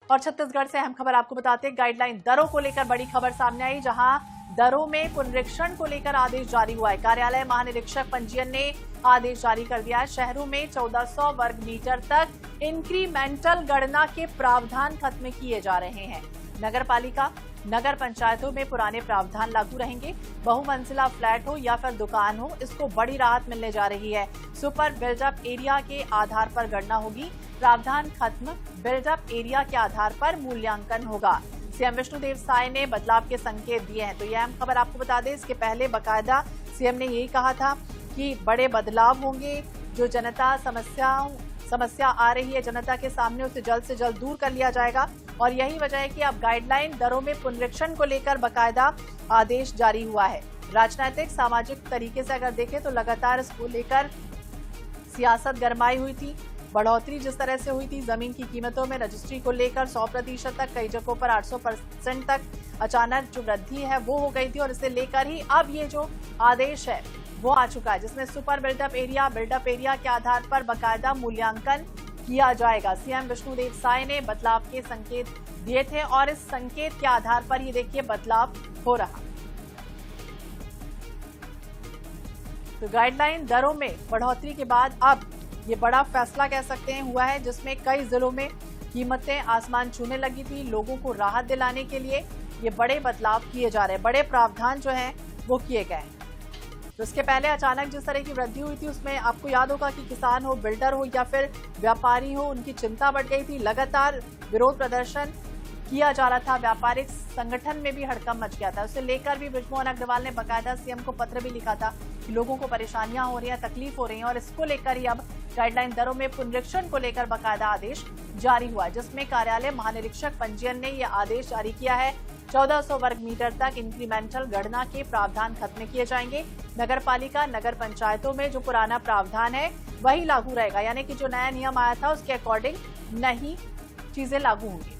और छत्तीसगढ़ से अहम खबर आपको बताते हैं, गाइडलाइन दरों को लेकर बड़ी खबर सामने आई, जहां दरों में पुनरीक्षण को लेकर आदेश जारी हुआ है। कार्यालय महानिरीक्षक पंजीयन ने आदेश जारी कर दिया है। शहरों में 1400 वर्ग मीटर तक इंक्रीमेंटल गणना के प्रावधान खत्म किए जा रहे हैं। नगर पालिका, नगर पंचायतों में पुराने प्रावधान लागू रहेंगे। बहुमंजिला फ्लैट हो या फिर दुकान हो, इसको बड़ी राहत मिलने जा रही है। सुपर बिल्डअप एरिया के आधार पर गणना होगी। प्रावधान खत्म, बिल्डअप एरिया के आधार पर मूल्यांकन होगा। सीएम विष्णुदेव साय ने बदलाव के संकेत दिए हैं। तो यह अहम खबर आपको बता दें, इसके पहले बाकायदा सीएम ने यही कहा था कि बड़े बदलाव होंगे। जो जनता समस्या आ रही है जनता के सामने, उसे जल्द से जल्द दूर कर लिया जाएगा। और यही वजह है कि अब गाइडलाइन दरों में पुनरीक्षण को लेकर बाकायदा आदेश जारी हुआ है। राजनीतिक सामाजिक तरीके से अगर देखें तो लगातार इसको लेकर सियासत गरमाई हुई थी। बढ़ोतरी जिस तरह से हुई थी जमीन की कीमतों में, रजिस्ट्री को लेकर 100% तक, कई जगहों पर 800% तक अचानक जो वृद्धि है वो हो गई थी। और इसे लेकर ही अब ये जो आदेश है वो आ चुका है, जिसमें सुपर बिल्डअप एरिया के आधार पर बाकायदा मूल्यांकन किया जाएगा। सीएम विष्णुदेव साय ने बदलाव के संकेत दिए थे और इस संकेत के आधार पर ये देखिए बदलाव हो रहा। तो गाइडलाइन दरों में बढ़ोतरी के बाद अब ये बड़ा फैसला कह सकते हैं हुआ है, जिसमें कई जिलों में कीमतें आसमान छूने लगी थी। लोगों को राहत दिलाने के लिए ये बड़े बदलाव किए जा रहे हैं, बड़े प्रावधान जो हैं वो किए गए हैं। तो इसके पहले अचानक जिस तरह की वृद्धि हुई थी उसमें आपको याद होगा कि किसान हो, बिल्डर हो या फिर व्यापारी हो, उनकी चिंता बढ़ गई थी। लगातार विरोध प्रदर्शन किया जा रहा था, व्यापारिक संगठन में भी हड़कंप मच गया था। उसे लेकर भी बृजमोहन अग्रवाल ने बाकायदा सीएम को पत्र भी लिखा था कि लोगों को परेशानियां हो रही हैं, तकलीफ हो रही है। और इसको लेकर ही अब गाइडलाइन दरों में पुनरीक्षण को लेकर बाकायदा आदेश जारी हुआ, जिसमें कार्यालय महानिरीक्षक पंजीयन ने यह आदेश जारी किया है। 1400 वर्ग मीटर तक इंक्रीमेंटल गणना के प्रावधान खत्म किए जाएंगे। नगर पालिका, नगर पंचायतों में जो पुराना प्रावधान है वही लागू रहेगा, यानी कि जो नया नियम आया था उसके अकॉर्डिंग नई चीजें लागू होंगी।